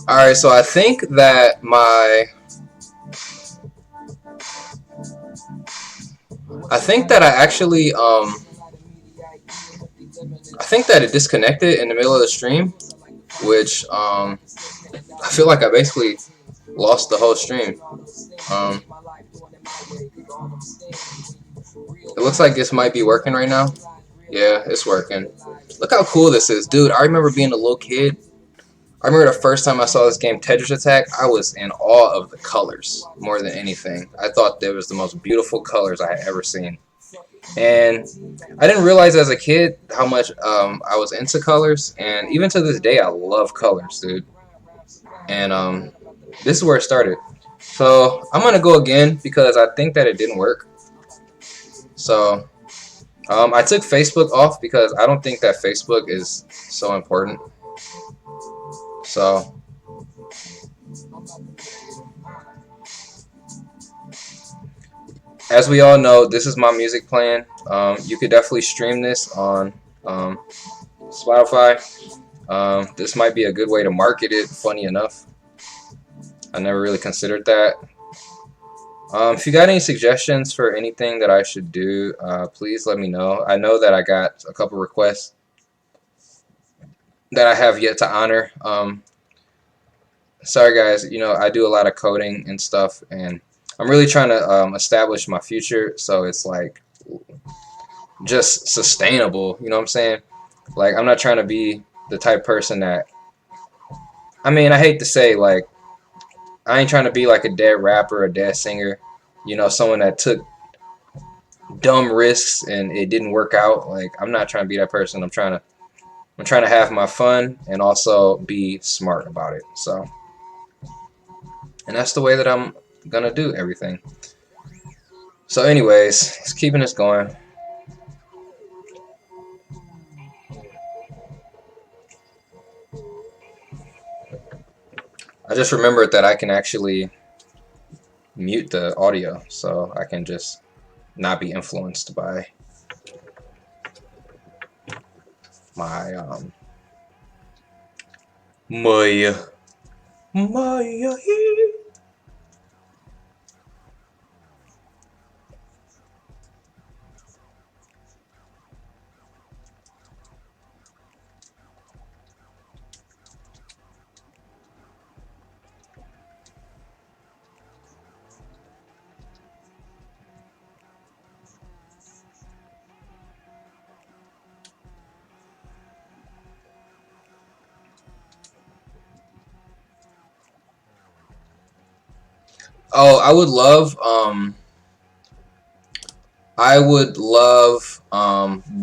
Alright, so I think that I actually I think that it disconnected in the middle of the stream, which I feel like I basically lost the whole stream. Um, it looks like this might be working right now. Yeah, it's working. Look how cool this is, dude. I remember being a little kid. I remember the first time I saw this game, Tetris Attack. I was in awe of the colors more than anything. I thought they was the most beautiful colors I had ever seen. And I didn't realize as a kid how much I was into colors. And even to this day, I love colors, dude. And this is where it started. So I'm gonna go again because I think that it didn't work. So I took Facebook off because I don't think that Facebook is so important. So as we all know, this is my music playing. You could definitely stream this on Spotify. This might be a good way to market it. Funny enough, I never really considered that. If you got any suggestions for anything that I should do, please let me know. I know that I got a couple requests that I have yet to honor. Sorry guys, you know I do a lot of coding and stuff, and I'm really trying to establish my future, so it's like just sustainable. You know what I'm saying? Like I'm not trying to be the type person that I mean I hate to say like I ain't trying to be like a dead rapper, a dead singer. You know, someone that took dumb risks and it didn't work out. Like I'm not trying to be that person. I'm trying to have my fun and also be smart about it. So, and that's the way that I'm gonna do everything. So, anyways, it's keeping this going. I just remembered that I can actually mute the audio, so I can just not be influenced by my my my. Oh, I would love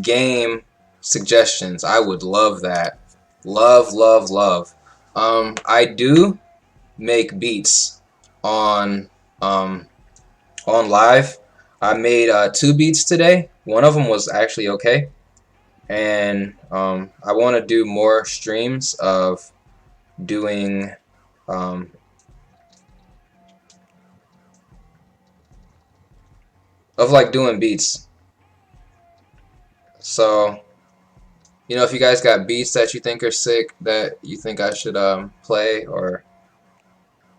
game suggestions. I would love that. Love, love, love. I do make beats on um, on live. I made two beats today. One of them was actually okay, and I want to do more streams of doing um, like doing beats. So you know, if you guys got beats that you think are sick that you think I should play or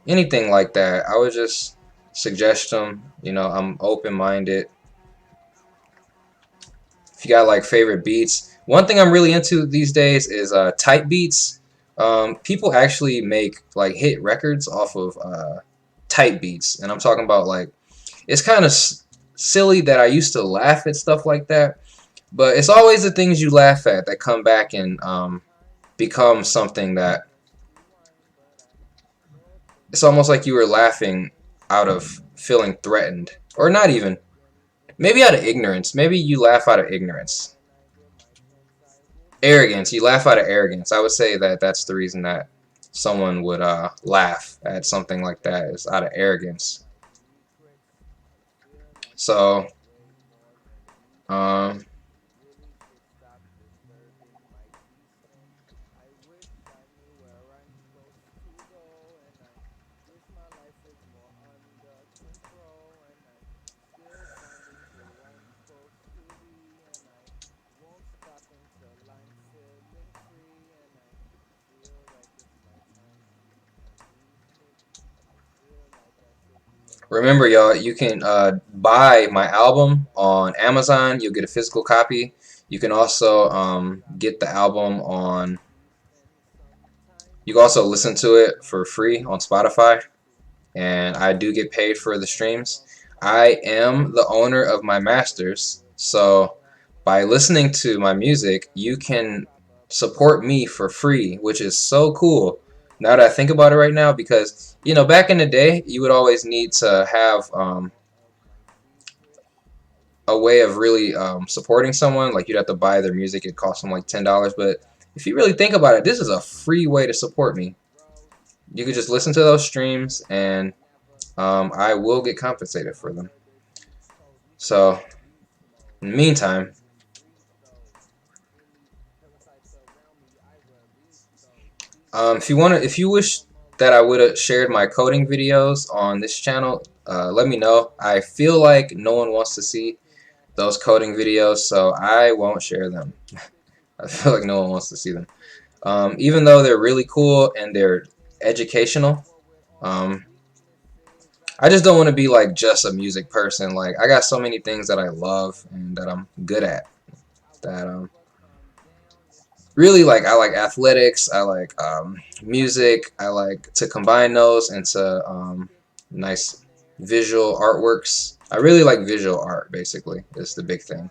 anything like that, I would just suggest them. You know, I'm open minded. If you got like favorite beats, one thing I'm really into these days is type beats. People actually make like hit records off of type beats, and I'm talking about like it's kind of silly that I used to laugh at stuff like that, but it's always the things you laugh at that come back and become something that it's almost like you were laughing out of feeling threatened, or not even. Maybe out of ignorance. Maybe you laugh out of ignorance. Arrogance. You laugh out of arrogance. I would say that that's the reason that someone would laugh at something like that is out of arrogance. So, um, Remember, y'all, you can buy my album on Amazon. You'll get a physical copy. You can also get the album on. You can also listen to it for free on Spotify, and I do get paid for the streams. I am the owner of my masters, so by listening to my music, you can support me for free, which is so cool. Now that I think about it right now, because back in the day, you would always need to have a way of really supporting someone. Like you'd have to buy their music; it cost them like $10. But if you really think about it, this is a free way to support me. You could just listen to those streams, and I will get compensated for them. So, in the meantime, if you wish that I would have shared my coding videos on this channel, let me know. I feel like no one wants to see those coding videos, so I won't share them. I feel like no one wants to see them. Even though they're really cool and they're educational, um, I just don't want to be like just a music person. Like I got so many things that I love and that I'm good at. That really like I like athletics. I like music. I like to combine those into nice visual artworks. I really like visual art. Basically, is the big thing.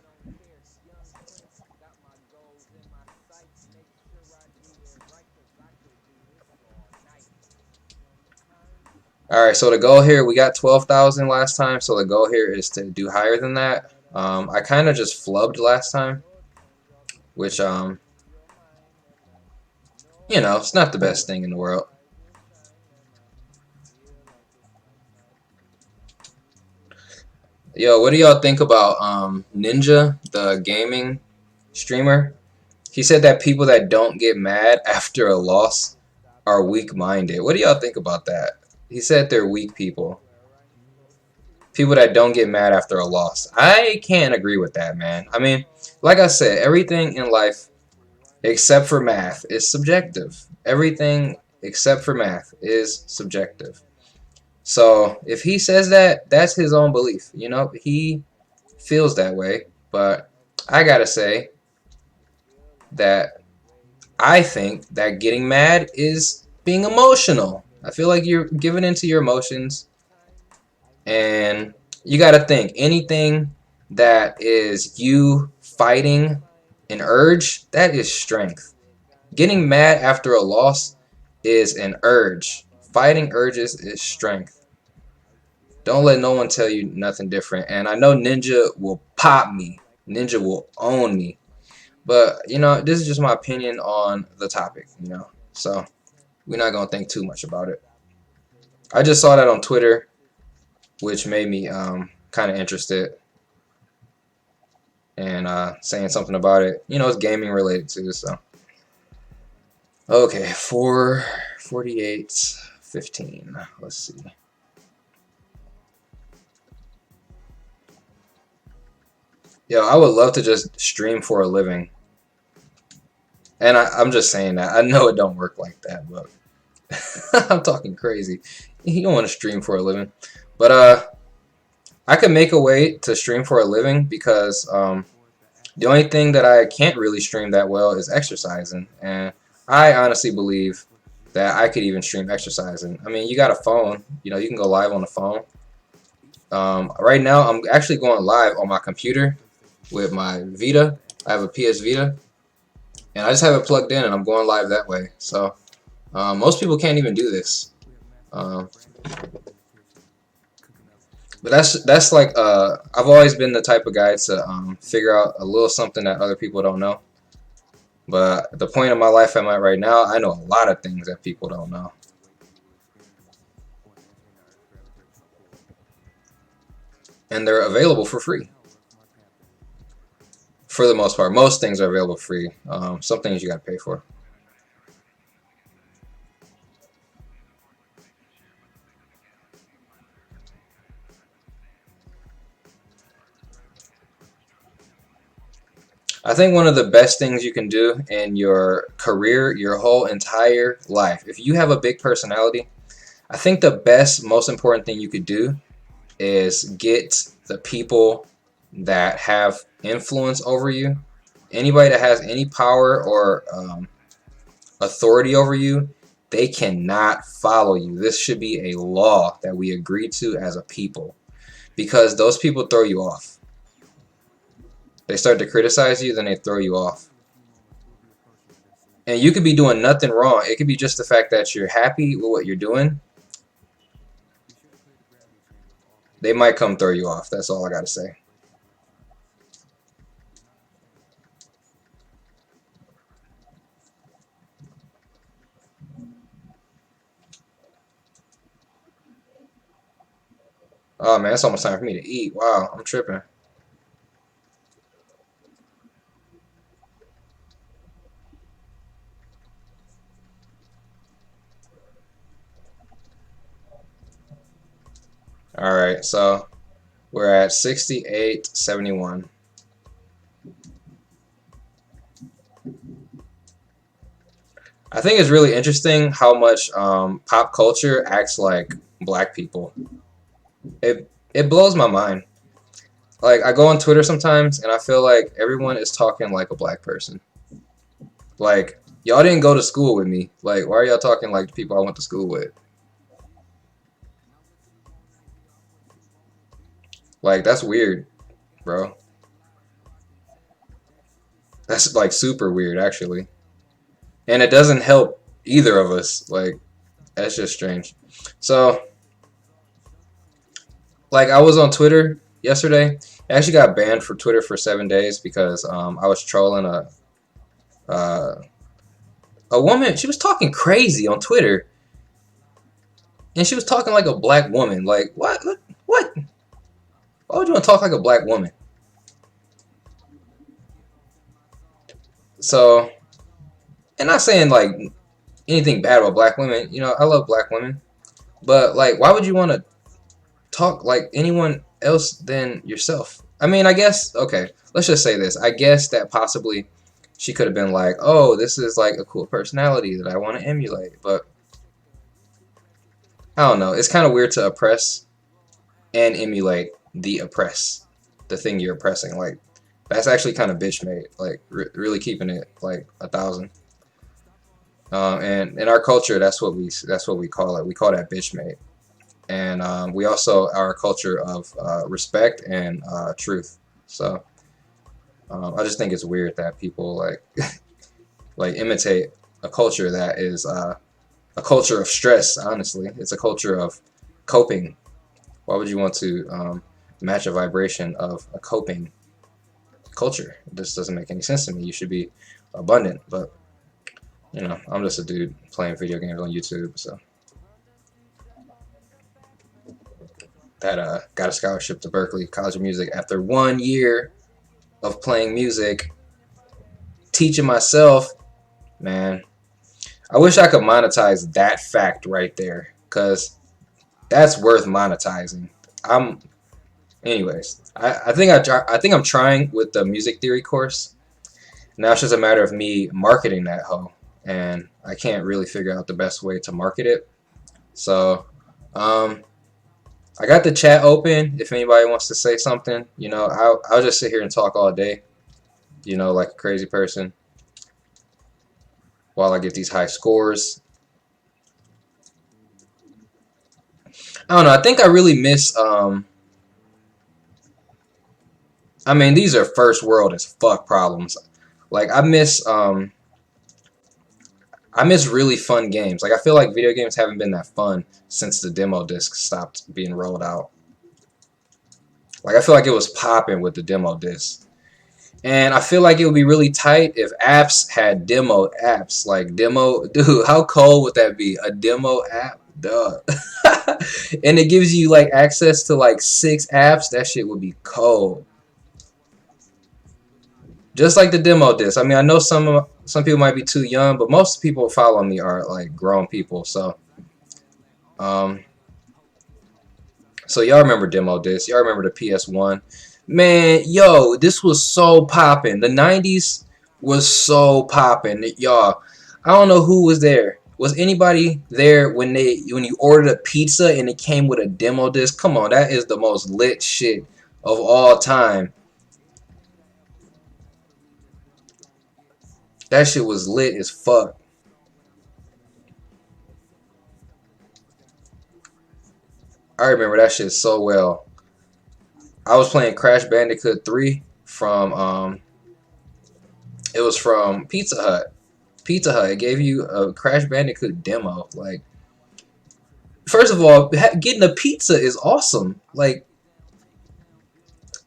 All right, so the goal here, we got 12,000 last time, so the goal here is to do higher than that. I kind of just flubbed last time, which it's not the best thing in the world. Yo, what do y'all think about Ninja, the gaming streamer? He said that people that don't get mad after a loss are weak-minded. What do y'all think about that? He said they're weak people. People that don't get mad after a loss. I can't agree with that, man. I mean, like I said, everything in life except for math is subjective. Everything except for math is subjective. So if he says that, that's his own belief. He feels that way. But I gotta say that I think that getting mad is being emotional. I feel like you're giving into your emotions, and you gotta think anything that is you fighting an urge, that is strength. Getting mad after a loss is an urge. Fighting urges is strength. Don't let no one tell you nothing different. And I know Ninja will pop me. Ninja will own me. But, this is just my opinion on the topic. So, we're not going to think too much about it. I just saw that on Twitter, which made me kind of interested and saying something about it. It's gaming related too, so. Okay, 448.15. Let's see. Yo, I would love to just stream for a living. And I'm just saying that. I know it don't work like that, but I'm talking crazy. You don't want to stream for a living. But I could make a way to stream for a living because the only thing that I can't really stream that well is exercising. And I honestly believe that I could even stream exercising. I mean, you got a phone. You can go live on the phone. Right now, I'm actually going live on my computer with my Vita. I have a PS Vita. And I just have it plugged in, and I'm going live that way. So most people can't even do this. But that's like I've always been the type of guy to figure out a little something that other people don't know. But at the point in my life I'm at right now, I know a lot of things that people don't know. And they're available for free. For the most part, most things are available free. Some things you gotta pay for. I think one of the best things you can do in your career, your whole entire life, if you have a big personality, I think the best, most important thing you could do is get the people that have influence over you, anybody that has any power or authority over you, they cannot follow you. This should be a law that we agree to as a people, because those people throw you off. They start to criticize you, then they throw you off. And you could be doing nothing wrong. It could be just the fact that you're happy with what you're doing. They might come throw you off. That's all I gotta say. Oh man, it's almost time for me to eat. Wow, I'm tripping. Alright, so we're at 68.71. I think it's really interesting how much pop culture acts like black people. It blows my mind. Like, I go on Twitter sometimes and I feel like everyone is talking like a black person. Like, y'all didn't go to school with me. Like, why are y'all talking like the people I went to school with? Like, that's weird, bro. That's like super weird, actually. And it doesn't help either of us. Like, that's just strange. So, like, I was on Twitter yesterday. I actually got banned for Twitter for 7 days because I was trolling uh, a woman. She was talking crazy on Twitter, and she was talking like a black woman. Like, what? What? Why would you want to talk like a black woman? So, and not saying like anything bad about black women. You know, I love black women, but like, why would you want to talk like anyone else than yourself? I mean, I guess, okay, let's just say this. I guess that possibly she could have been like, oh, this is like a cool personality that I want to emulate. But I don't know. It's kind of weird to oppress and emulate the oppress, the thing you're oppressing. Like, that's actually kind of bitch made. Like, really keeping it like 1,000. And in our culture, that's what we call it. We call that bitch made. And we also are a culture of respect and truth. So I just think it's weird that people like like imitate a culture that is a culture of stress. Honestly, it's a culture of coping. Why would you want to match a vibration of a coping culture? This doesn't make any sense to me. You should be abundant, but you know, I'm just a dude playing video games on YouTube, so. That got a scholarship to Berkeley College of Music after 1 year of playing music, teaching myself. Man, I wish I could monetize that fact right there, because that's worth monetizing. Anyways, I think I think I'm trying with the music theory course. Now it's just a matter of me marketing that hoe, and I can't really figure out the best way to market it. So, I got the chat open. If anybody wants to say something, you know, I'll just sit here and talk all day, you know, like a crazy person, while I get these high scores. I don't know. I think I really miss. I mean, these are first world as fuck problems. Like, I miss really fun games. Like, I feel like video games haven't been that fun since the demo disc stopped being rolled out. Like, I feel like it was popping with the demo disc. And I feel like it would be really tight if apps had demo apps. Like, demo, dude, how cold would that be? A demo app? Duh. And it gives you, like, access to, like, 6 apps. That shit would be cold. Just like the demo disc. I mean, I know some people might be too young, but most people following me are like grown people. So, um, so y'all remember demo disc? Y'all remember the PS1? Man, yo, this was so popping. The '90s was so popping, y'all. I don't know who was there. Was anybody there when you ordered a pizza and it came with a demo disc? Come on, that is the most lit shit of all time. That shit was lit as fuck. I remember that shit so well. I was playing Crash Bandicoot 3 from it was from Pizza Hut. Pizza Hut gave you a Crash Bandicoot demo. Like, first of all, getting a pizza is awesome. Like,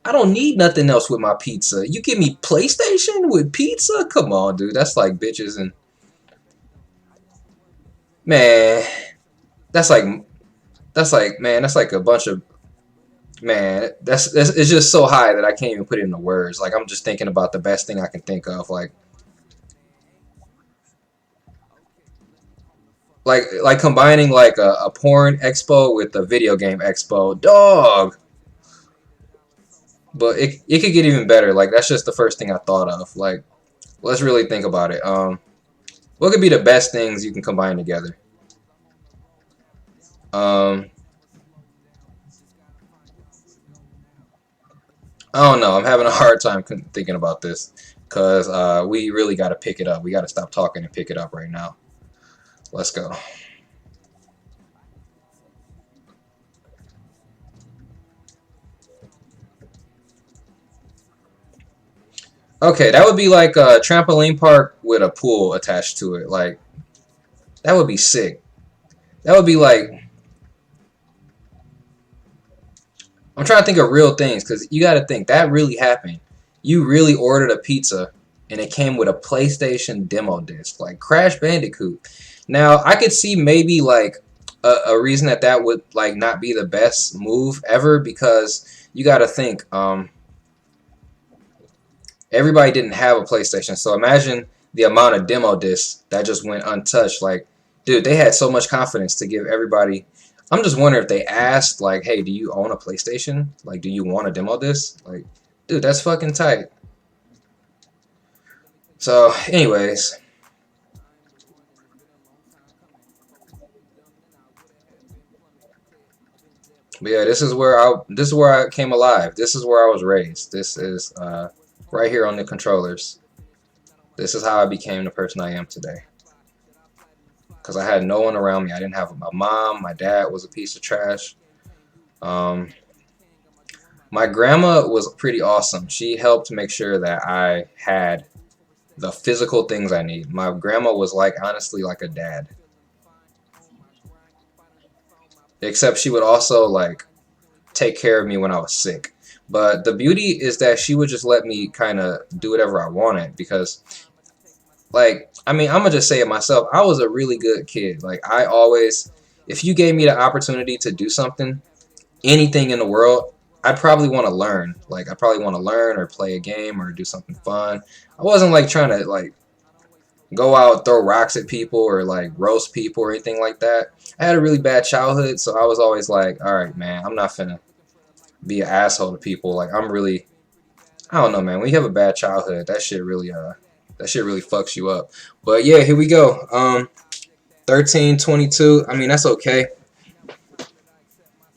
I don't need nothing else with my pizza. You give me PlayStation with pizza? Come on, dude. That's like bitches and man. That's like man. That's like a bunch of man. That's it's just so high that I can't even put it into words. Like I'm just thinking about the best thing I can think of. Like combining like a porn expo with a video game expo, dog. But it could get even better. Like that's just the first thing I thought of. Like let's really think about it. What could be the best things you can combine together? Um, I don't know. I'm having a hard time thinking about this because we really got to pick it up. We got to stop talking and pick it up right now. Let's go. Okay, that would be like a trampoline park with a pool attached to it. Like that would be sick. That would be like I'm trying to think of real things because you got to think that really happened. You really ordered a pizza and it came with a PlayStation demo disc, like Crash Bandicoot. Now I could see maybe like a reason that would like not be the best move ever because you got to think everybody didn't have a PlayStation, so imagine the amount of demo discs that just went untouched. Like, dude, they had so much confidence to give everybody. I'm just wondering if they asked, like, hey, do you own a PlayStation? Like, do you want a demo disc? Like, dude, that's fucking tight. So, anyways, but yeah, this is where I came alive. This is where I was raised. This is right here on the controllers. This is how I became the person I am today. Because I had no one around me. I didn't have my mom. My dad was a piece of trash. Um, my grandma was pretty awesome. She helped make sure that I had the physical things I need. My grandma was like honestly like a dad. Except she would also like take care of me when I was sick. But the beauty is that she would just let me kind of do whatever I wanted because like I mean I'm gonna just say it myself. I was a really good kid. Like I always if you gave me the opportunity to do something, anything in the world, I'd probably want to learn. Like I probably want to learn or play a game or do something fun. I wasn't like trying to like go out throw rocks at people or like roast people or anything like that. I had a really bad childhood, so I was always like, all right, man, I'm not finna be an asshole to people. Like I'm really, I don't know, man. When you have a bad childhood, that shit really fucks you up. But yeah, here we go. 13-22. I mean, that's okay.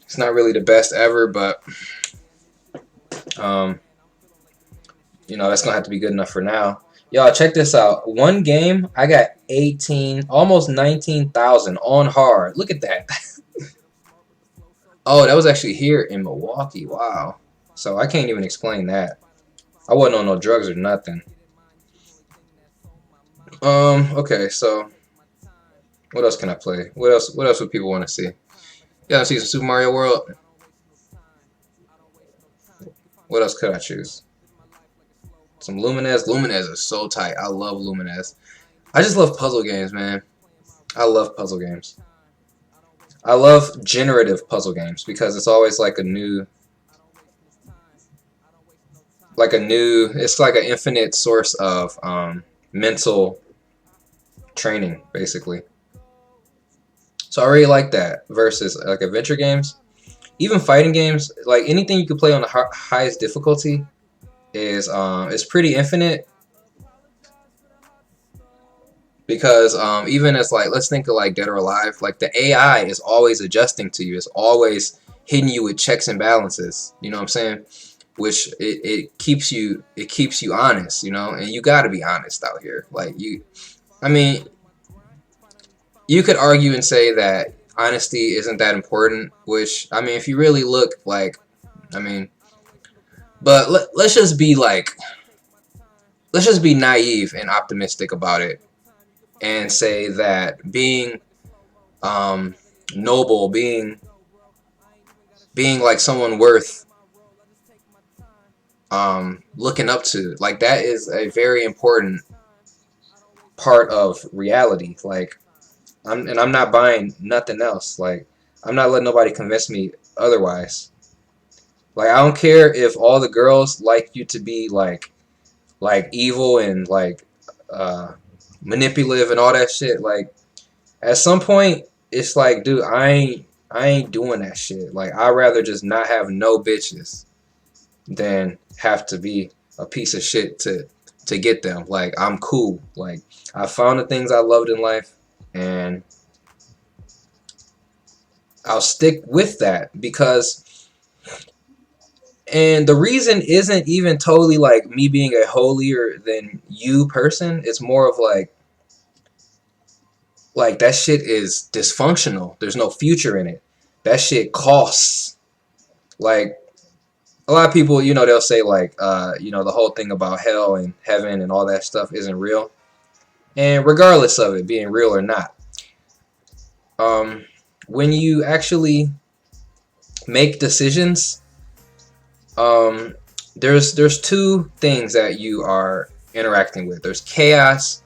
It's not really the best ever, but um, that's gonna have to be good enough for now. Y'all, check this out. One game, I got 18, almost 19,000 on hard. Look at that. Oh, that was actually here in Milwaukee. Wow. So I can't even explain that. I wasn't on no drugs or nothing. Okay, so what else can I play? What else would people want to see? Yeah, see some Super Mario World. What else could I choose? Some Lumines. Lumines is so tight. I love Lumines. I just love puzzle games, man. I love puzzle games. I love generative puzzle games because it's always it's like an infinite source of mental training, basically. So I really like that versus like adventure games. Even fighting games, like anything you could play on the highest difficulty is pretty infinite. Because even as like, let's think of like Dead or Alive, like the AI is always adjusting to you. It's always hitting you with checks and balances. You know what I'm saying? Which it keeps you honest, you know, and you got to be honest out here. Like I mean, you could argue and say that honesty isn't that important. Which I mean, if you really look, like, I mean, but let's just be like, let's just be naive and optimistic about it, and say that being um, noble, being like someone worth looking up to, like that is a very important part of reality. Like I'm not buying nothing else. Like I'm not letting nobody convince me otherwise. Like I don't care if all the girls like you to be like evil and like uh, manipulative and all that shit. Like at some point, it's like, dude, I ain't doing that shit. Like I'd rather just not have no bitches than have to be a piece of shit to get them. Like I'm cool. Like I found the things I loved in life, and I'll stick with that. Because and the reason isn't even totally like me being a holier than you person. It's more of like that shit is dysfunctional. There's no future in it. That shit costs. Like a lot of people, you know, they'll say like, you know, the whole thing about hell and heaven and all that stuff isn't real. And regardless of it being real or not, um, when you actually make decisions, um, there's two things that you are interacting with. There's chaos,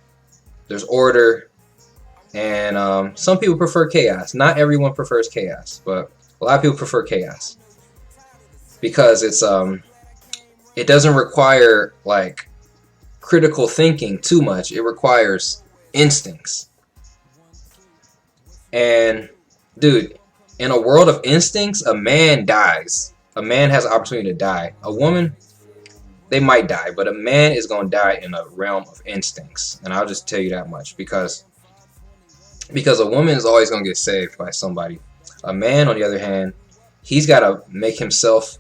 there's order, and some people prefer chaos. Not everyone prefers chaos, but a lot of people prefer chaos because it doesn't require like critical thinking too much. It requires instincts. And dude, in a world of instincts, a man dies. A man has the opportunity to die. A woman, they might die, but a man is going to die in a realm of instincts. And I'll just tell you that much because a woman is always going to get saved by somebody. A man, on the other hand, he's got to make himself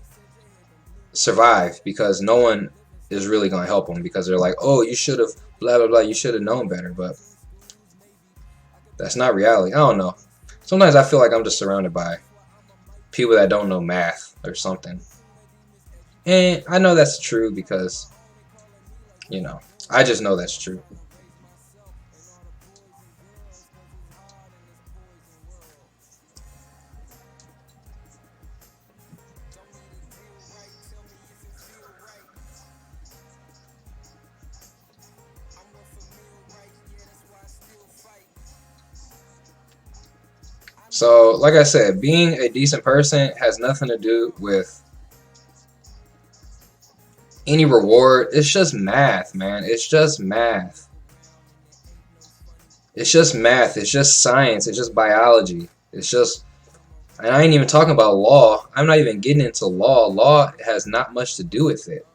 survive because no one is really going to help him because they're like, oh, you should have blah blah blah, you should have known better. But that's not reality. I don't know. Sometimes I feel like I'm just surrounded by people that don't know math or something. And I know that's true because, you know, I just know that's true. So, like I said, being a decent person has nothing to do with any reward. It's just math, man. It's just math. It's just math. It's just science. It's just biology. It's just, and I ain't even talking about law. I'm not even getting into law. Law has not much to do with it.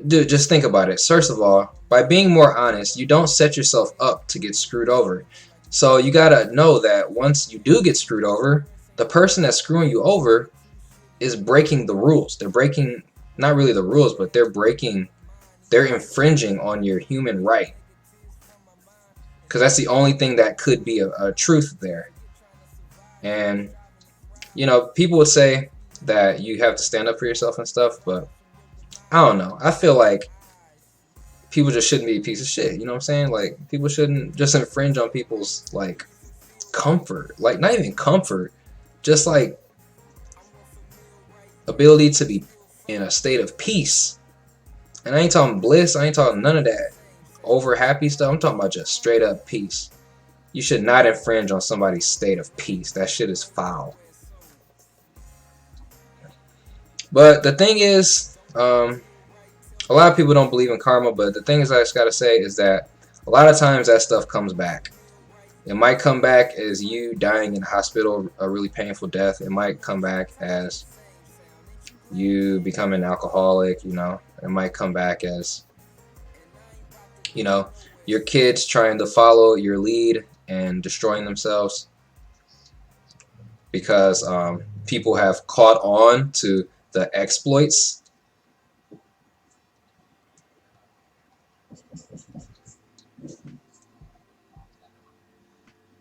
Dude, just think about it. First of all, by being more honest, you don't set yourself up to get screwed over. So you gotta know that once you do get screwed over, the person that's screwing you over is breaking the rules. They're breaking, not really the rules, but they're infringing on your human right. Because that's the only thing that could be a truth there. And, you know, people would say that you have to stand up for yourself and stuff, but I don't know. I feel like people just shouldn't be a piece of shit. You know what I'm saying? Like, people shouldn't just infringe on people's, like, comfort. Like, not even comfort, just, like, ability to be in a state of peace. And I ain't talking bliss. I ain't talking none of that over happy stuff. I'm talking about just straight up peace. You should not infringe on somebody's state of peace. That shit is foul. But the thing is, a lot of people don't believe in karma, but the thing is, I just gotta say is that a lot of times that stuff comes back. It might come back as you dying in the hospital, a really painful death. It might come back as you become an alcoholic, it might come back as, you know, your kids trying to follow your lead and destroying themselves because people have caught on to the exploits.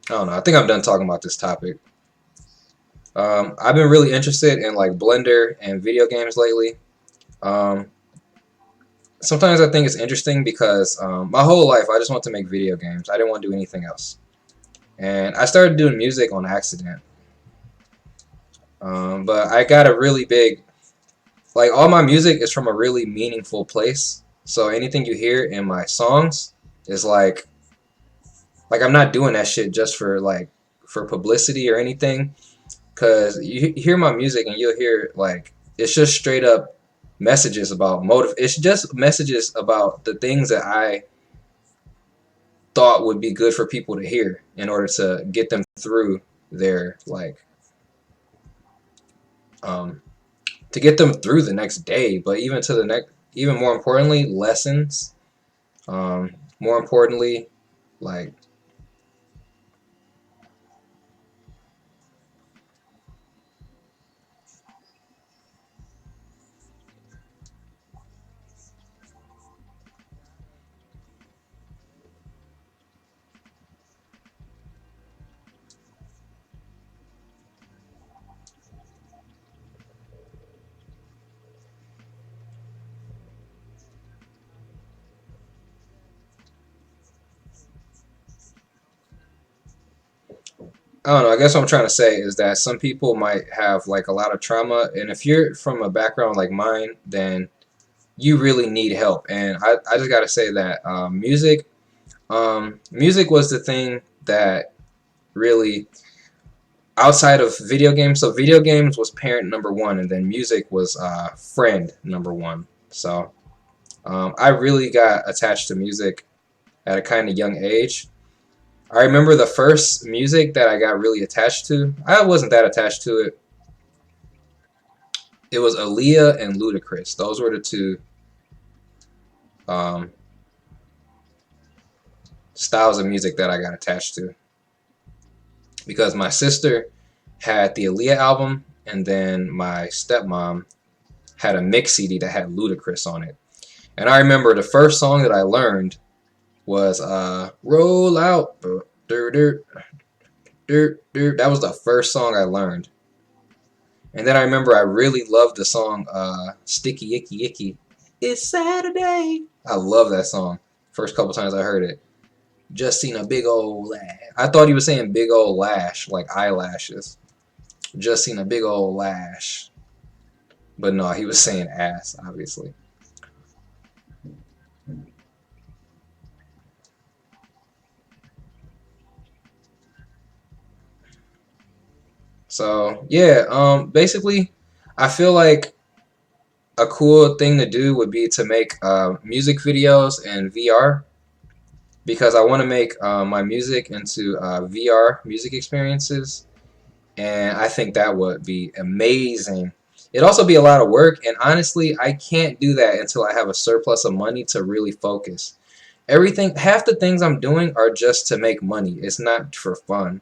I don't know. I think I'm done talking about this topic. I've been really interested in like Blender and video games lately. Um, Sometimes I think it's interesting because my whole life I just want to make video games. I didn't want to do anything else. And I started doing music on accident. But I got a really big, like all my music is from a really meaningful place. So anything you hear in my songs is like I'm not doing that shit just for for publicity or anything. Cause you hear my music and you'll hear like it's just straight up messages about motive. It's just messages about the things that I thought would be good for people to hear in order to get them through their um, to get them through the next day, but even to the next, even more importantly, lessons. More importantly, like I don't know. I guess what I'm trying to say is that some people might have like a lot of trauma, and if you're from a background like mine, then you really need help. And I just gotta say that music was the thing that really outside of video games. So video games was parent number one, and then music was friend number one. So I really got attached to music at a kind of young age. I remember the first music that I got really attached to. I wasn't that attached to it. It was Aaliyah and Ludacris. Those were the two um, styles of music that I got attached to because my sister had the Aaliyah album, and then my stepmom had a mix CD that had Ludacris on it. And I remember the first song that I learned was "Roll Out." That was the first song I learned. And then I remember I really loved the song "Sticky Icky Icky." It's Saturday. I love that song. First couple times I heard it. Just seen a big old lash. I thought he was saying big old lash, like eyelashes. Just seen a big old lash. But no, he was saying ass, obviously. So yeah, basically, I feel like a cool thing to do would be to make music videos in VR because I want to make my music into VR music experiences, and I think that would be amazing. It'd also be a lot of work, and honestly, I can't do that until I have a surplus of money to really focus. Everything, half the things I'm doing are just to make money. It's not for fun.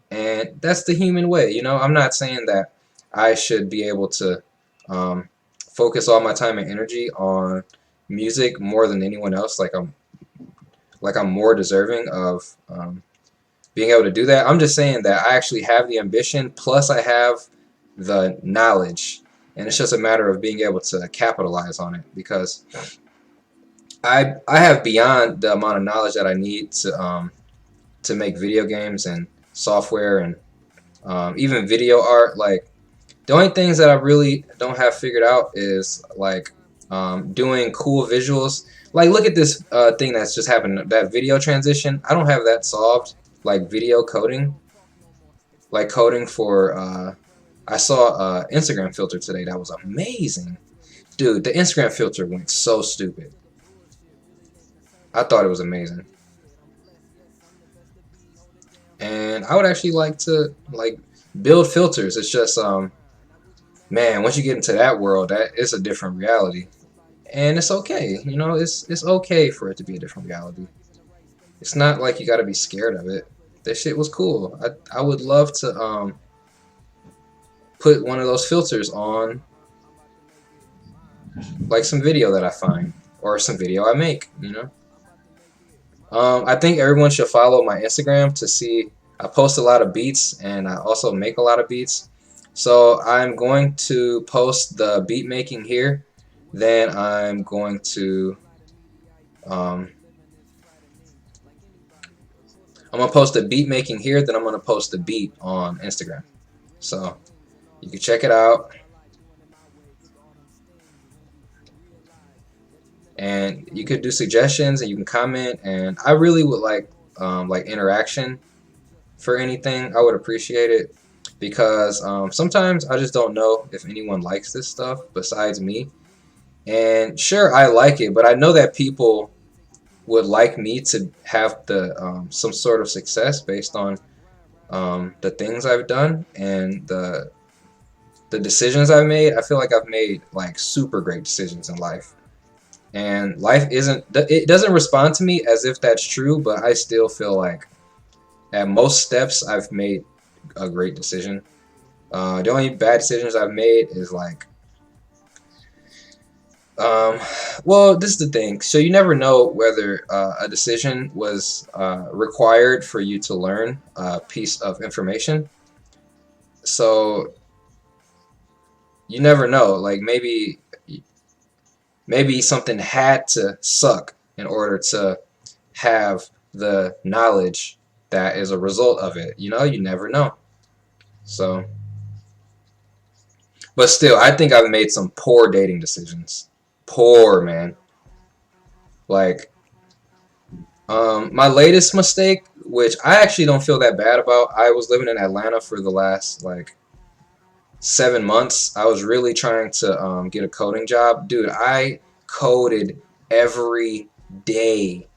And that's the human way, I'm not saying that I should be able to um, focus all my time and energy on music more than anyone else. Like I'm more deserving of being able to do that. I'm just saying that I actually have the ambition, plus I have the knowledge, and it's just a matter of being able to capitalize on it because I have beyond the amount of knowledge that I need to make video games and software and even video art. Like the only things that I really don't have figured out is like doing cool visuals. Like look at this thing that's just happened. That video transition. I don't have that solved. Like video coding. Like coding for. I saw a Instagram filter today that was amazing. Dude, the Instagram filter went so stupid. I thought it was amazing. And I would actually like to like build filters. It's just man, once you get into that world, that it's a different reality. And it's okay, you know, it's okay for it to be a different reality. It's not like you got to be scared of it. That shit was cool. I would love to put one of those filters on like some video that I find or some video I make, you know. I think everyone should follow my Instagram to see. I post a lot of beats and I also make a lot of beats. So I'm going to post the beat making here. Then um, I'm gonna post the beat making here. Then I'm gonna post the beat on Instagram. So you can check it out. And you could do suggestions and you can comment. And I really would like interaction for anything. I would appreciate it because sometimes I just don't know if anyone likes this stuff besides me. And sure, I like it, but I know that people would like me to have the some sort of success based on the things I've done and the decisions I've made. I feel like I've made like super great decisions in life. And life isn't, it doesn't respond to me as if that's true, but I still feel like at most steps I've made a great decision. The only bad decisions I've made is like, um, well, this is the thing. So you never know whether a decision was required for you to learn a piece of information. So you never know. Like maybe something had to suck in order to have the knowledge that is a result of it. You know, you never know. So, but still, I think I've made some poor dating decisions. Poor, man. Like, my latest mistake, which I actually don't feel that bad about, I was living in Atlanta for the last, like, 7 months. I was really trying to get a coding job. Dude, I coded every day.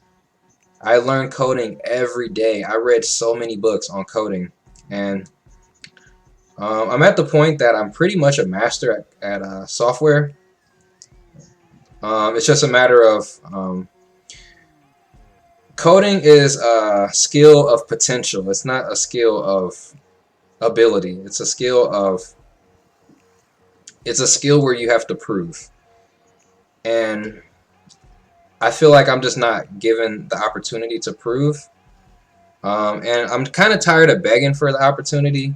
I learned coding every day. I read so many books on coding. And I'm at the point that I'm pretty much a master at software. It's just a matter of coding is a skill of potential. It's not a skill of ability. It's a skill where you have to prove. And I feel like I'm just not given the opportunity to prove. And I'm kind of tired of begging for the opportunity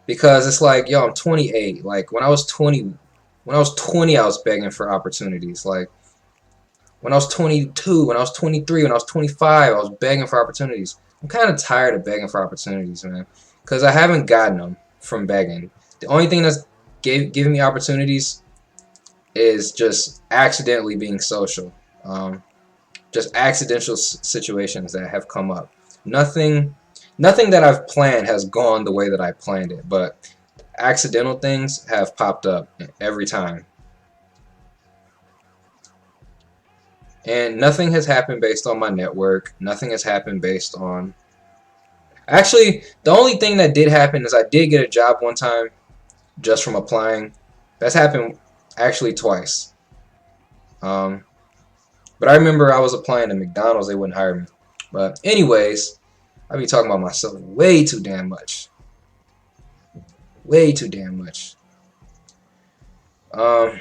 because it's like, yo, I'm 28. Like when I was 20, I was begging for opportunities. Like when I was 22, when I was 23, when I was 25, I was begging for opportunities. I'm kind of tired of begging for opportunities, man, because I haven't gotten them from begging. The only thing that's giving me opportunities is just accidentally being social. Just accidental situations that have come up. Nothing, nothing that I've planned has gone the way that I planned it, but accidental things have popped up every time. And nothing has happened based on my network. Nothing has happened based on... Actually, the only thing that did happen is I did get a job one time just from applying. That's happened actually twice. Um, but I remember I was applying to McDonald's. They wouldn't hire me. But anyways, I be talking about myself way too damn much. Way too damn much. Um,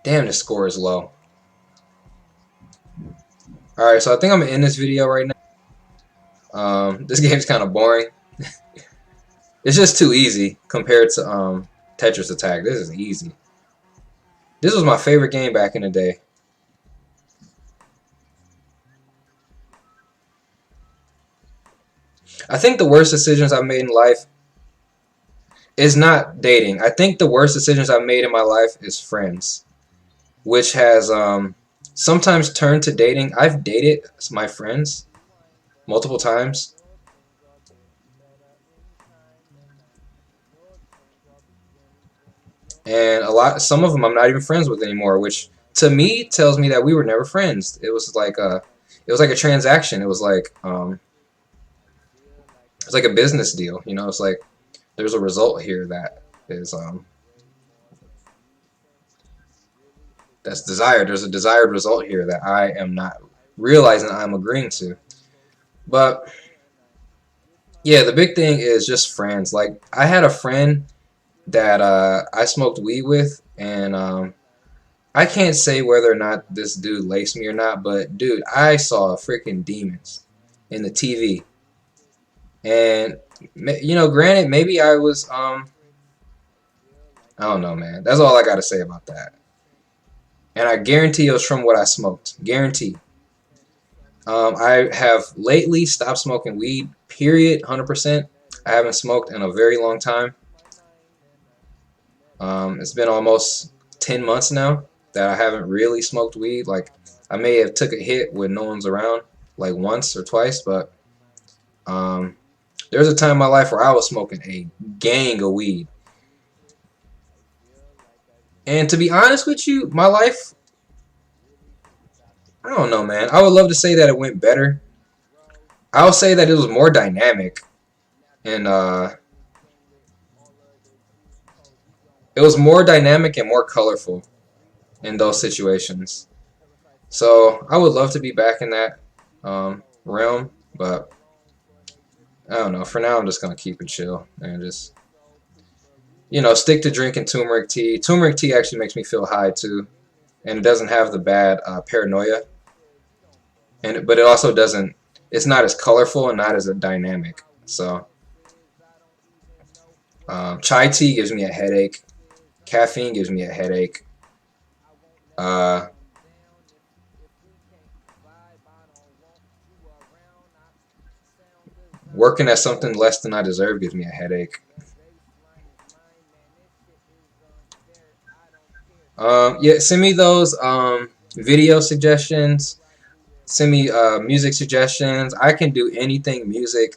Damn, the score is low. Alright, so I think I'm gonna end this video right now. This game's kind of boring. It's just too easy compared to Tetris Attack. This is easy. This was my favorite game back in the day. I think the worst decisions I've made in life is not dating. I think the worst decisions I've made in my life is friends, which has sometimes turned to dating. I've dated my friends multiple times. And some of them I'm not even friends with anymore, which to me tells me that we were never friends. It was like a transaction. It was like a business deal. You know, it's like there's a result here that is that's desired. There's a desired result here that I am not realizing I'm agreeing to. But yeah, the big thing is just friends. Like I had a friend that I smoked weed with, and I can't say whether or not this dude laced me or not, but dude, I saw freaking demons in the TV. And you know, granted, maybe I was I don't know, man. That's all I got to say about that. And I guarantee it was from what I smoked. Guarantee. I have lately stopped smoking weed. Period. 100%. I haven't smoked in a very long time. It's been almost 10 months now that I haven't really smoked weed. Like I may have took a hit when no one's around, like once or twice, but um, there was a time in my life where I was smoking a gang of weed. And to be honest with you, my life, I don't know, man. I would love to say that it went better. I'll say that it was more dynamic, and it was more dynamic and more colorful in those situations. So I would love to be back in that realm, but I don't know. For now, I'm just gonna keep it chill and just stick to drinking turmeric tea. Turmeric tea actually makes me feel high too, and it doesn't have the bad paranoia, and but it also doesn't. It's not as colorful and not as dynamic. So chai tea gives me a headache. Caffeine gives me a headache. Uh, Working at something less than I deserve gives me a headache. Yeah, send me those video suggestions. Send me music suggestions. I can do anything music,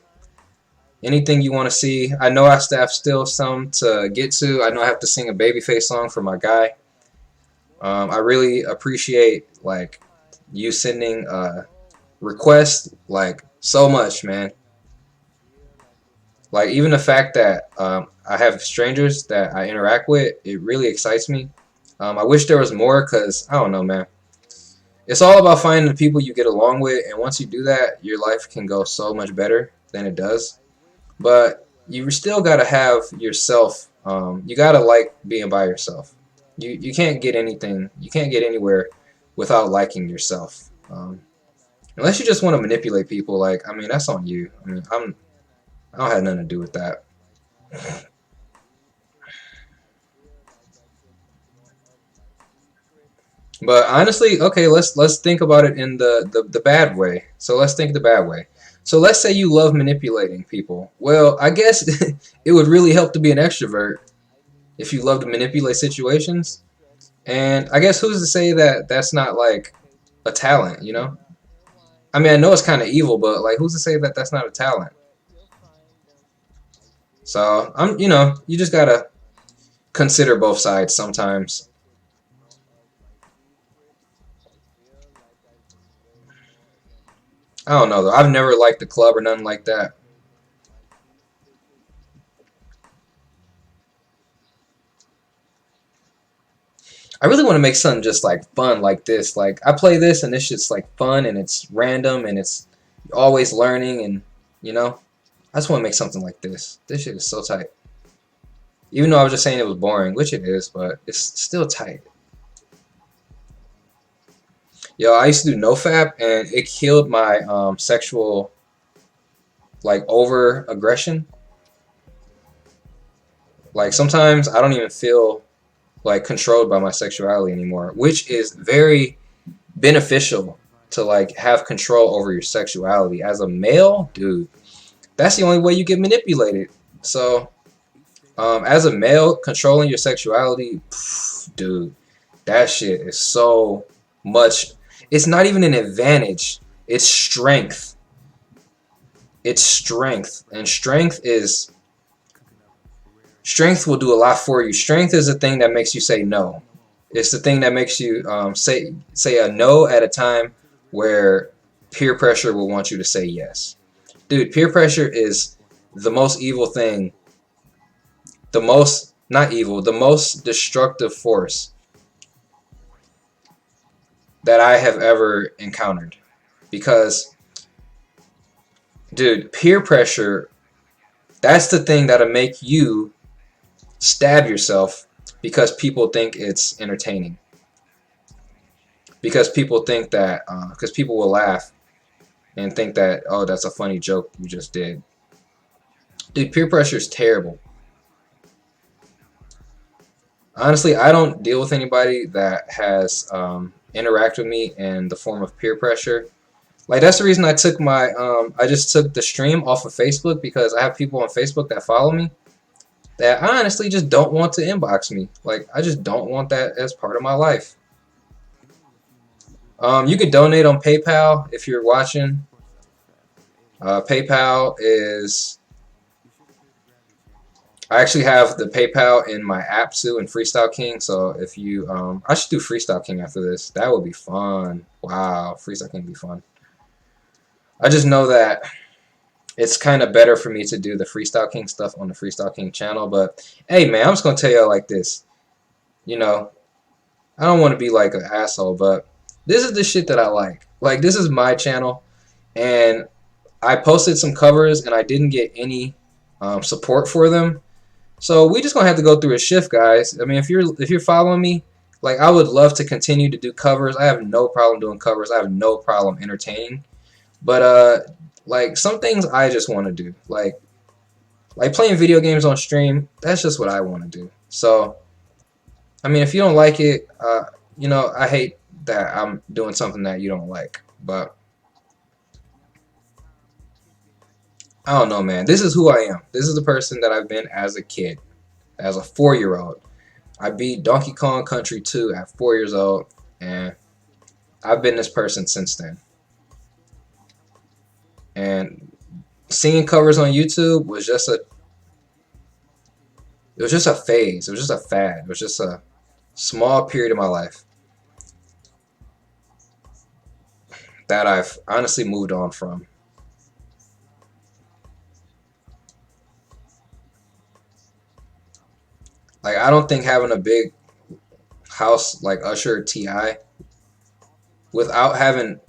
anything you want to see. I know I have still some to get to. I know I have to sing a Babyface song for my guy. I really appreciate like you sending requests like so much, man. Like even the fact that I have strangers that I interact with, it really excites me. I wish there was more because I don't know, man. It's all about finding the people you get along with, and once you do that, your life can go so much better than it does. But you still gotta have yourself. You gotta like being by yourself. You can't get anything. You can't get anywhere without liking yourself. Unless you just want to manipulate people, like I mean, that's on you. I mean, I don't have nothing to do with that. But honestly, okay, let's think about it in the bad way. So let's think the bad way. So let's say you love manipulating people. Well, I guess it would really help to be an extrovert if you love to manipulate situations. And I guess who's to say that that's not like a talent, you know? I mean, I know it's kind of evil, but like who's to say that that's not a talent? So, you just got to consider both sides sometimes. I don't know though. I've never liked the club or nothing like that. I really want to make something just like fun like this. Like I play this and this shit's like fun and it's random and it's always learning and you know. I just want to make something like this. This shit is so tight. Even though I was just saying it was boring, which it is, but it's still tight. Yo, I used to do nofap and it killed my sexual like over aggression. Like sometimes I don't even feel like controlled by my sexuality anymore, which is very beneficial to like have control over your sexuality. As a male, dude, that's the only way you get manipulated. So, as a male, controlling your sexuality, pff, dude, that shit is so much. It's not even an advantage. It's strength. It's strength, and strength will do a lot for you. Strength is the thing that makes you say no. It's the thing that makes you say a no at a time where peer pressure will want you to say yes. Dude, peer pressure is the most evil thing the most, not evil, the most destructive force that I have ever encountered. Because, dude, peer pressure, that's the thing that'll make you stab yourself because people think it's entertaining. Because people think that, because people will laugh and think that, oh, that's a funny joke you just did. Dude, peer pressure is terrible. Honestly, I don't deal with anybody that has interact with me in the form of peer pressure. Like that's the reason I took my I just took the stream off of Facebook because I have people on Facebook that follow me that I honestly just don't want to inbox me. Like I just don't want that as part of my life. You could donate on PayPal if you're watching. PayPal is I actually have the PayPal in my app too in Freestyle King. So if you I should do Freestyle King after this. That would be fun. Wow, Freestyle King would be fun. I just know that it's kind of better for me to do the Freestyle King stuff on the Freestyle King channel. But hey, man, I'm just gonna tell y'all like this. You know, I don't want to be like an asshole, but this is the shit that I like. Like this is my channel, and I posted some covers and I didn't get any support for them. So we just gonna have to go through a shift, guys. I mean, if you're following me, like I would love to continue to do covers. I have no problem doing covers. I have no problem entertaining. But like some things I just want to do, like playing video games on stream. That's just what I want to do. So I mean, if you don't like it, you know, I hate that I'm doing something that you don't like. But I don't know, man. This is who I am. This is the person that I've been as a kid, as a 4-year-old. I beat Donkey Kong Country 2 at 4 years old, and I've been this person since then. And seeing covers on YouTube was just a phase. It was just a fad. It was just a small period of my life that I've honestly moved on from. Like I don't think having a big house like Usher or T.I. without having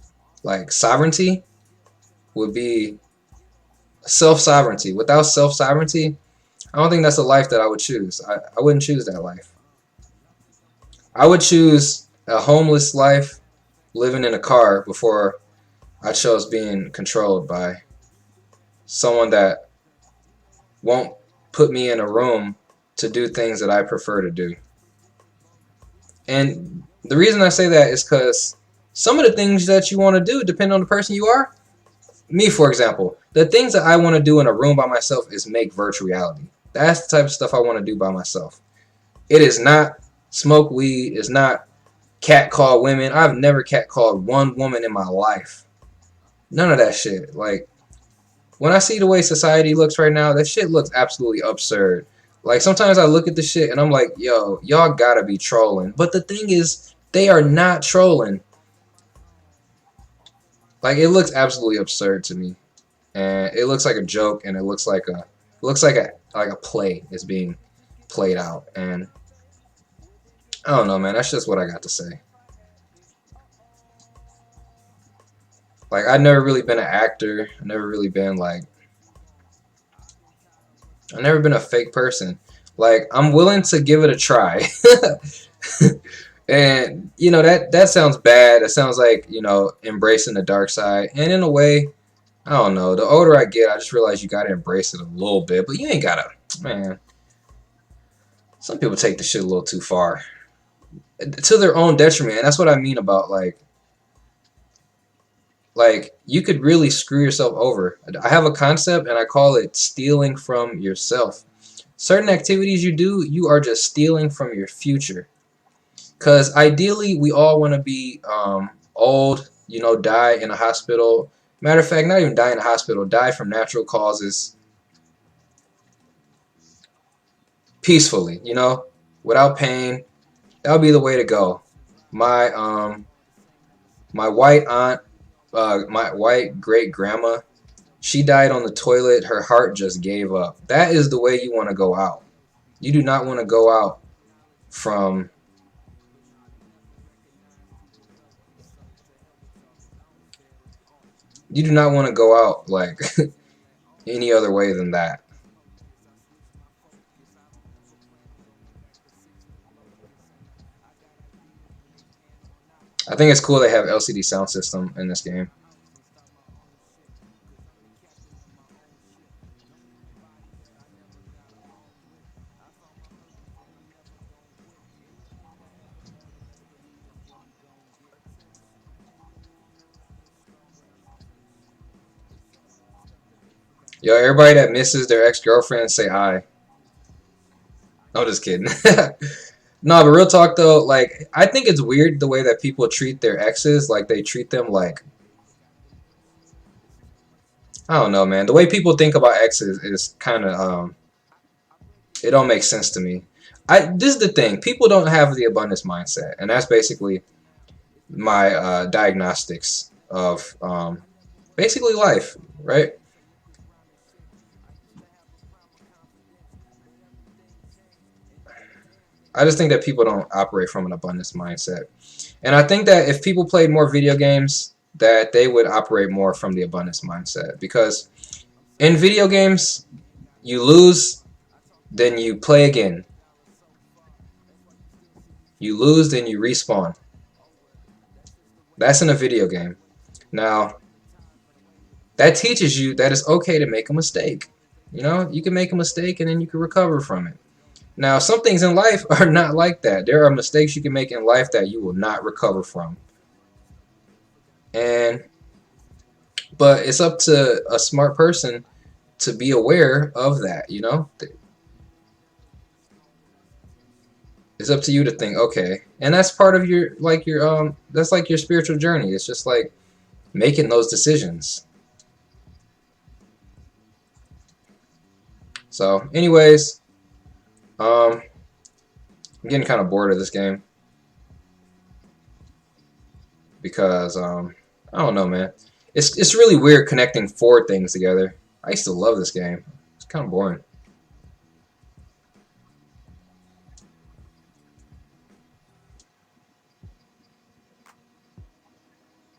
like sovereignty would be self-sovereignty. Without self-sovereignty, I don't think that's a life that I would choose. I wouldn't choose that life. I would choose a homeless life living in a car before I chose being controlled by someone that won't put me in a room to do things that I prefer to do. And the reason I say that is because some of the things that you want to do depend on the person you are. Me, for example, the things that I want to do in a room by myself is make virtual reality. That's the type of stuff I want to do by myself. It is not smoke weed. It's not catcall women. I've never catcalled one woman in my life. None of that shit. Like, when I see the way society looks right now, that shit looks absolutely absurd. Like, sometimes I look at the shit and I'm like, yo, y'all gotta be trolling. But the thing is, they are not trolling. Like, it looks absolutely absurd to me. And it looks like a joke, and it looks like a play is being played out. And I don't know, man. That's just what I got to say. Like, I've never really been an actor. I've never really been like, I've never been a fake person. Like, I'm willing to give it a try. And, you know, that sounds bad. It sounds like, you know, embracing the dark side. And in a way, I don't know. The older I get, I just realize you gotta embrace it a little bit. But you ain't gotta, man. Some people take the shit a little too far. To their own detriment. And that's what I mean about, like, you could really screw yourself over. I have a concept, and I call it stealing from yourself. Certain activities you do, you are just stealing from your future. Because ideally, we all want to be old, you know, die in a hospital. Matter of fact, not even die in a hospital, die from natural causes peacefully, you know, without pain. That would be the way to go. My my white aunt, my white great grandma, she died on the toilet. Her heart just gave up. That is the way you want to go out. You do not want to go out from you do not want to go out like any other way than that. I think it's cool they have LCD sound system in this game. Yo, everybody that misses their ex-girlfriend, say I. I'm just kidding. No, but real talk though, like I think it's weird the way that people treat their exes. Like they treat them like I don't know, man. The way people think about exes is kind of it don't make sense to me. This is the thing. People don't have the abundance mindset, and that's basically my diagnostics of basically life, right? I just think that people don't operate from an abundance mindset. And I think that if people played more video games, that they would operate more from the abundance mindset. Because in video games, you lose, then you play again. You lose, then you respawn. That's in a video game. Now, that teaches you that it's okay to make a mistake. You know, you can make a mistake and then you can recover from it. Now, some things in life are not like that. There are mistakes you can make in life that you will not recover from. And but it's up to a smart person to be aware of that, you know? It's up to you to think, okay. And that's part of your that's like your spiritual journey. It's just like making those decisions. So, anyways, I'm getting kind of bored of this game because I don't know, man. It's really weird connecting four things together. I used to love this game. It's kind of boring.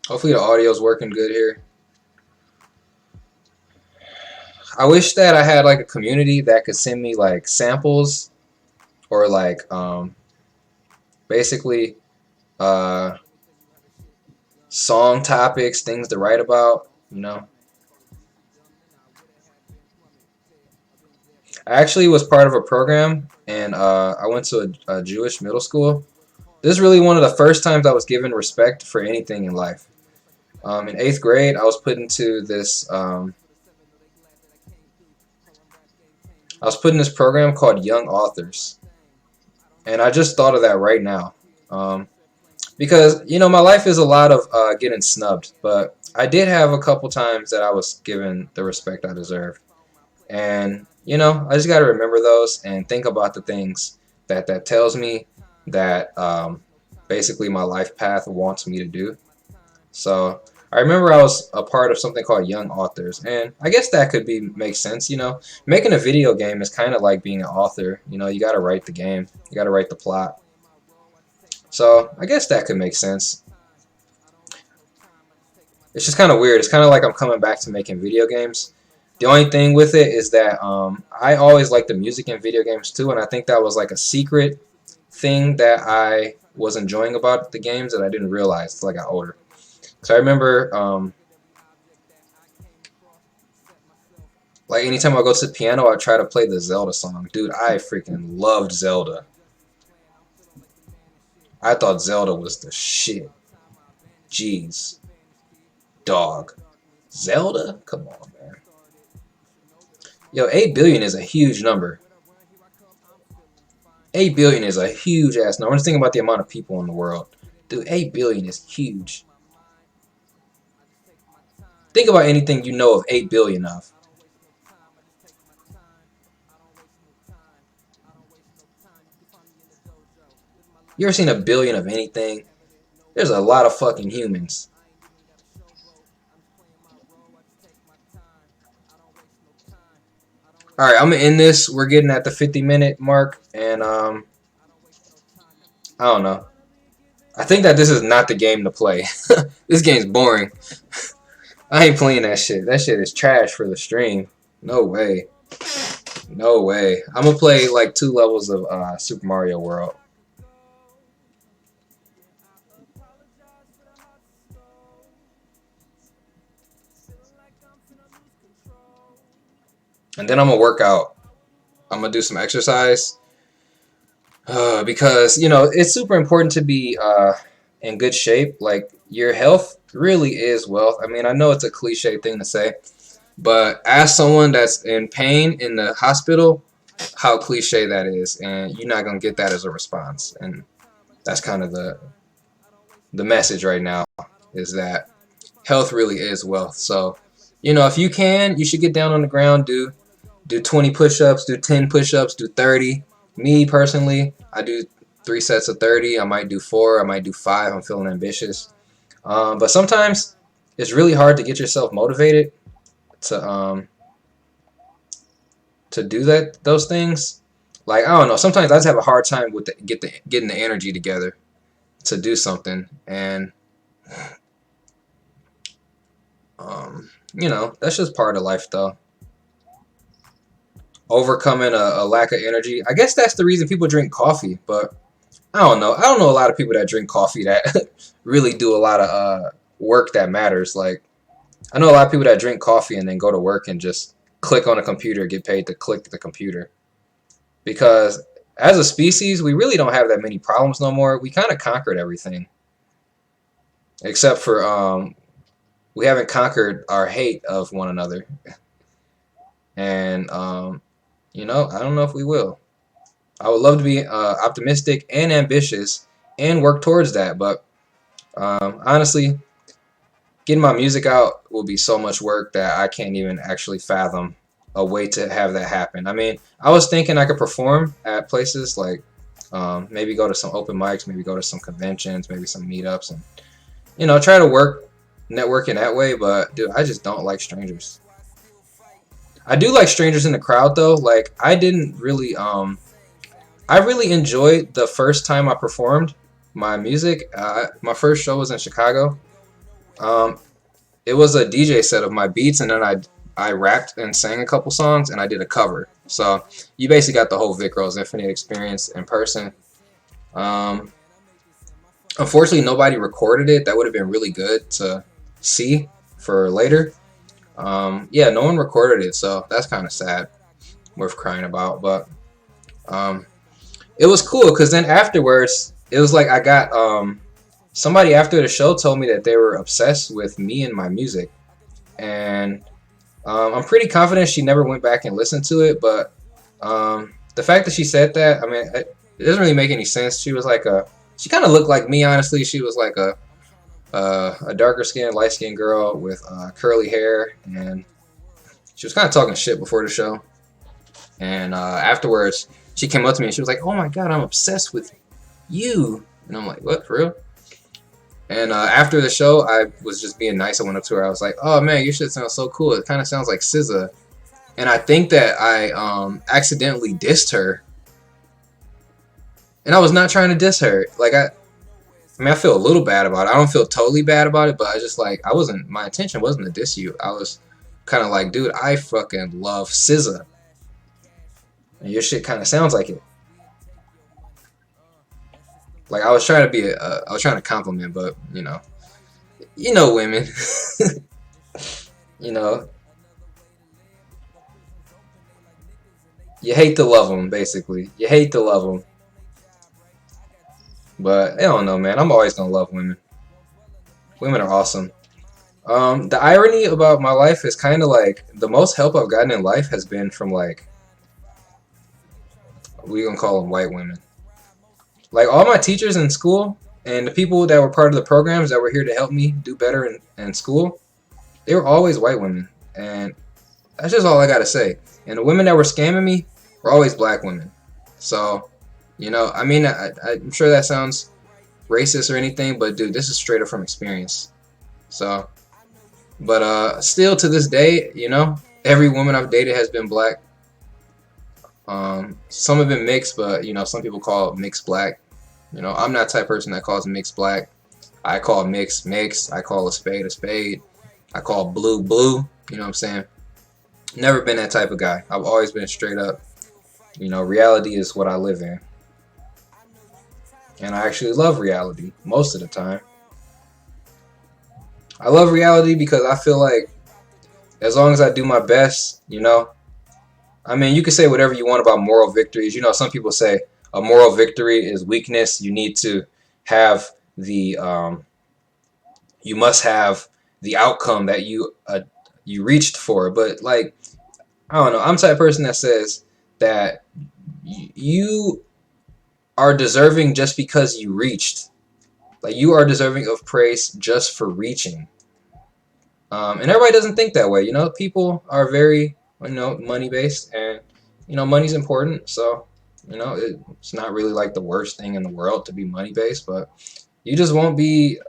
Hopefully the audio's working good here. I wish that I had like a community that could send me like samples or like basically uh, song topics, things to write about. You know, I actually was part of a program, and I went to a Jewish middle school. This is really one of the first times I was given respect for anything in life. In eighth grade, I was put into this. I was put in this program called Young Authors, and I just thought of that right now. Um, because you know my life is a lot of getting snubbed, but I did have a couple times that I was given the respect I deserve, and you know I just got to remember those and think about the things that tells me that basically my life path wants me to do. So I remember I was a part of something called Young Authors, and I guess that could be make sense. You know, making a video game is kind of like being an author. You know, you got to write the game, you got to write the plot. So I guess that could make sense. It's just kind of weird. It's kind of like I'm coming back to making video games. The only thing with it is that I always liked the music in video games too, and I think that was like a secret thing that I was enjoying about the games that I didn't realize until I got older. So I remember, like anytime I go to the piano, I try to play the Zelda song. Dude, I freaking loved Zelda. I thought Zelda was the shit. Jeez, dog. Zelda? Come on, man. Yo, 8 billion is a huge number. 8 billion is a huge ass number. I'm just thinking about the amount of people in the world. Dude, 8 billion is huge. Think about anything you know of 8 billion of. You ever seen a billion of anything? There's a lot of fucking humans. All right, I'm gonna end this. We're getting at the 50-minute mark, and I don't know. I think that this is not the game to play. This game's boring. I ain't playing that shit. That shit is trash for the stream. No way. No way. I'm gonna play like 2 levels of Super Mario World. And then I'm gonna work out. I'm gonna do some exercise. Because, you know, it's super important to be in good shape. Like, your health really is wealth. I mean, I know it's a cliche thing to say, but as someone that's in pain in the hospital, how cliche that is, and you're not gonna get that as a response. And that's kind of the message right now, is that health really is wealth. So, you know, if you can, you should get down on the ground, do 20 push-ups, do 10 push-ups, do 30. Me personally, I do 3 sets of 30. I might do 4. I might do 5. I'm feeling ambitious. But sometimes it's really hard to get yourself motivated to do those things. Like, I don't know. Sometimes I just have a hard time with getting the energy together to do something, and you know, that's just part of life, though. Overcoming a lack of energy. I guess that's the reason people drink coffee, but I don't know. I don't know a lot of people that drink coffee that really do a lot of work that matters. Like, I know a lot of people that drink coffee and then go to work and just click on a computer, get paid to click the computer. Because as a species, we really don't have that many problems no more. We kind of conquered everything, except for we haven't conquered our hate of one another. And you know, I don't know if we will. I would love to be optimistic and ambitious and work towards that, but honestly, getting my music out will be so much work that I can't even actually fathom a way to have that happen. I mean, I was thinking I could perform at places like maybe go to some open mics, maybe go to some conventions, maybe some meetups, and you know, try to network in that way. But dude, I just don't like strangers. I do like strangers in the crowd though. Like, I didn't really I really enjoyed the first time I performed my music. My first show was in Chicago. Um, it was a DJ set of my beats, and then I rapped and sang a couple songs, and I did a cover. So you basically got the whole Vic Rose Infinite experience in person. Um, Unfortunately, nobody recorded it. That would have been really good to see for later. Yeah, no one recorded it, so that's kind of sad, worth crying about. But um, it was cool because then afterwards, it was like I got somebody after the show told me that they were obsessed with me and my music, and I'm pretty confident she never went back and listened to it. But the fact that she said that, I mean, it doesn't really make any sense. She was like she kind of looked like me, honestly. She was like a darker skinned, light skinned girl with curly hair, and she was kind of talking shit before the show. And afterwards, she came up to me and she was like, "Oh my god, I'm obsessed with you." And I'm like, "What, for real?" And after the show, I was just being nice. I went up to her. I was like, "Oh man, your shit sounds so cool. It kind of sounds like SZA." And I think that I accidentally dissed her. And I was not trying to diss her. Like, I mean, I feel a little bad about it. I don't feel totally bad about it, but I just like, my intention wasn't to diss you. I was kind of like, dude, I fucking love SZA. And your shit kind of sounds like it. Like, I was trying to I was trying to compliment, but you know women, you know, you hate to love them, basically. You hate to love them. But I don't know, man. I'm always gonna love women. Women are awesome. The irony about my life is kind of like the most help I've gotten in life has been from, like, we gonna call them white women. Like, all my teachers in school and the people that were part of the programs that were here to help me do better in school, they were always white women. And that's just all I gotta say. And the women that were scamming me were always black women. So, I mean, I'm sure that sounds racist or anything, but dude, this is straight up from experience. So, but still to this day, every woman I've dated has been black. Some of it mixed, but you know, some people call it mixed black. You know, I'm not the type of person that calls mixed black. I call mix mix. I call a spade a spade. I call blue blue. You know what I'm saying? Never been that type of guy. I've always been straight up. You know, reality is what I live in. And I actually love reality most of the time. I love reality because I feel like as long as I do my best, you know, I mean, you can say whatever you want about moral victories. You know, some people say a moral victory is weakness. You need to have you must have the outcome that you reached for. But like, I don't know. I'm the type of person that says that you are deserving just because you reached. Like you are deserving of praise just for reaching. And everybody doesn't think that way. You know, people are very, you know, money based, and you know, money's important. So, you know, it's not really like the worst thing in the world to be money based, but you just won't be.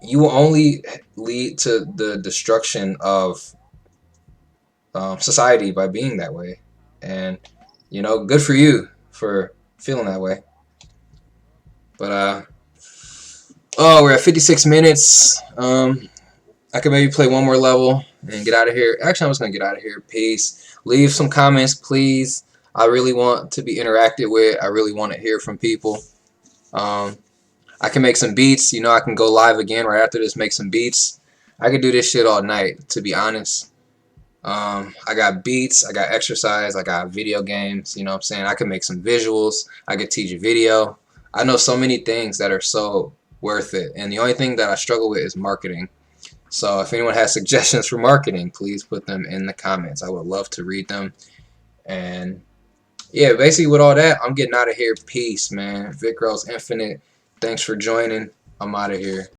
You will only lead to the destruction of society by being that way. And you know, good for you for feeling that way. But oh, we're at 56 minutes. I could maybe play one more level and get out of here. Actually, I'm just gonna get out of here. Peace. Leave some comments, please. I really want to be interacted with. I really want to hear from people. Um, I can make some beats. You know, I can go live again right after this. Make some beats. I could do this shit all night, to be honest. I got beats. I got exercise. I got video games. You know what I'm saying? I can make some visuals. I could teach a video. I know so many things that are so worth it. And the only thing that I struggle with is marketing. So if anyone has suggestions for marketing, please put them in the comments. I would love to read them. And yeah, basically with all that, I'm getting out of here. Peace, man. Vic Rose Infinite. Thanks for joining. I'm out of here.